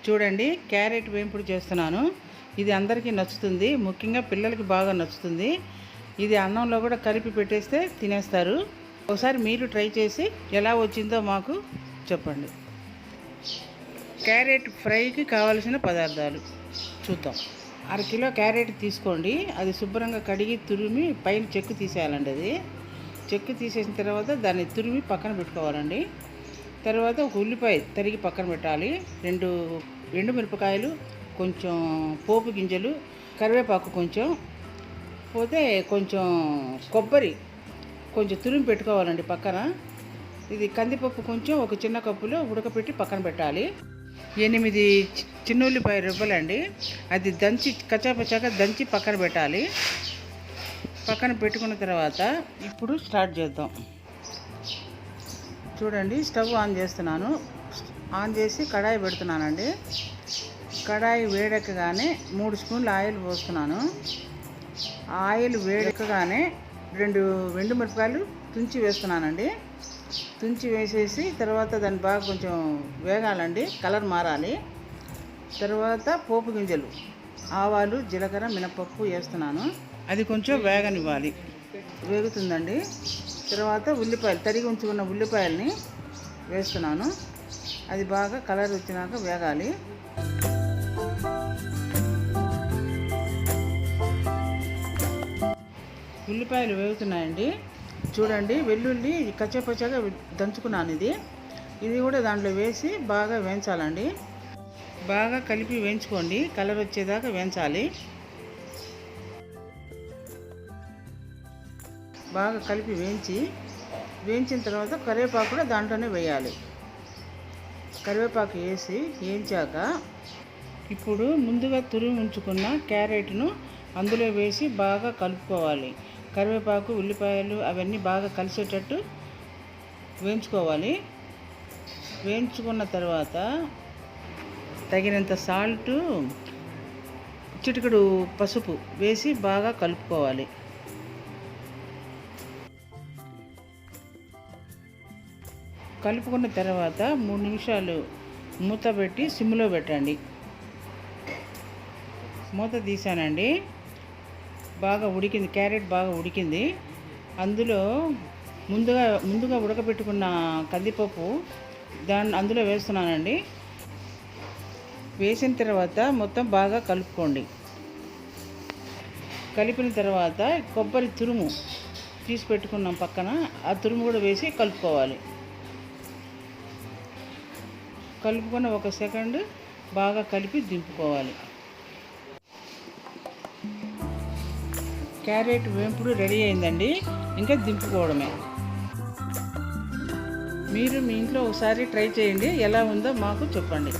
చూడండి, క్యారెట్ వేంపుడు చేస్తున్నాను. ఇది అందరికీ నచ్చుతుంది, ముఖ్యంగా పిల్లలకి బాగా నచ్చుతుంది. ఇది అన్నంలో కూడా కలిపి పెట్టేస్తే తినేస్తారు. ఒకసారి మీరు ట్రై చేసి ఎలా వచ్చిందో మాకు చెప్పండి. క్యారెట్ ఫ్రైకి కావలసిన పదార్థాలు చూద్దాం. 1/2 కిలో క్యారెట్ తీసుకోండి. అది శుభ్రంగా కడిగి తురిమి పైన చెక్కు తీసేయాలండి. అది చెక్కు తీసేసిన తర్వాత దాన్ని తురిమి పక్కన పెట్టుకోవాలండి. తర్వాత ఒక ఉల్లిపాయ తరిగి పక్కన పెట్టాలి. 2 ఎండుమిరపకాయలు, కొంచెం పోపు గింజలు, కరివేపాకు కొంచెం, పోతే కొంచెం కొబ్బరి కొంచెం తురిమి పెట్టుకోవాలండి పక్కన. ఇది కందిపప్పు కొంచెం ఒక చిన్న కప్పులో ఉడకపెట్టి పక్కన పెట్టాలి. 8 చిన్న ఉల్లిపాయ రుబ్బలండి. అది దంచి కచ్చాపచ్చాగా దంచి పక్కన పెట్టాలి. పక్కన పెట్టుకున్న తర్వాత ఇప్పుడు స్టార్ట్ చేద్దాం. చూడండి, స్టవ్ ఆన్ చేస్తున్నాను. ఆన్ చేసి కడాయి పెడుతున్నానండి. కడాయి వేడెక్కగానే 3 స్పూన్ల ఆయిల్ పోస్తున్నాను. ఆయిల్ వేడెక్కగానే 2 ఎండుమిరపకాయలు తుంచి వేస్తున్నానండి. తుంచి వేసేసి తర్వాత దాన్ని బాగా కొంచెం వేగాలండి, కలర్ మారాలి. తర్వాత పోపు గింజలు, ఆవాలు, జీలకర్ర, మినపప్పు వేస్తున్నాను. అది కొంచెం వేగనివ్వాలి. వేగుతుందండి. తర్వాత ఉల్లిపాయలు తరిగి ఉంచుకున్న ఉల్లిపాయల్ని వేస్తున్నాను. అది బాగా కలర్ వచ్చినాక వేగాలి. ఉల్లిపాయలు వేగుతున్నాయండి. చూడండి, వెల్లుల్లి కచ్చాపచ్చాగా దంచుకున్నాను. ఇది కూడా దాంట్లో వేసి బాగా వేయించాలండి. బాగా కలిపి వేయించుకోండి, కలర్ వచ్చేదాకా వేయించాలి. బాగా కలిపి వేయించిన తర్వాత కరివేపాకు కూడా దాంట్లోనే వేయాలి. కరివేపాకు వేసి వేయించాక ఇప్పుడు ముందుగా తురిమి ఉంచుకున్న క్యారెట్ను అందులో వేసి బాగా కలుపుకోవాలి. కరివేపాకు, ఉల్లిపాయలు అవన్నీ బాగా కలిసేటట్టు వేయించుకోవాలి. వేయించుకున్న తర్వాత తగినంత సాల్టు, చిటికెడు పసుపు వేసి బాగా కలుపుకోవాలి. కలుపుకున్న తర్వాత 3 నిమిషాలు మూత పెట్టి సిమ్లో పెట్టండి. మూత తీసానండి. బాగా ఉడికింది, క్యారెట్ బాగా ఉడికింది. అందులో ముందుగా ఉడకబెట్టుకున్న కందిపప్పు అందులో వేస్తున్నానండి. వేసిన తర్వాత మొత్తం బాగా కలుపుకోండి. కలిపిన తర్వాత కొబ్బరి తురుము తీసి పెట్టుకున్నాం పక్కన, ఆ తురుము కూడా వేసి కలుపుకోవాలి. కలుపుకొని 1 సెకండ్ బాగా కలిపి దింపుకోవాలి. క్యారెట్ వేంపుడు రెడీ అయిందండి. ఇంకా దింపుకోవడమే. మీరు మీ ఇంట్లో ఒకసారి ట్రై చేయండి, ఎలా ఉందో మాకు చెప్పండి.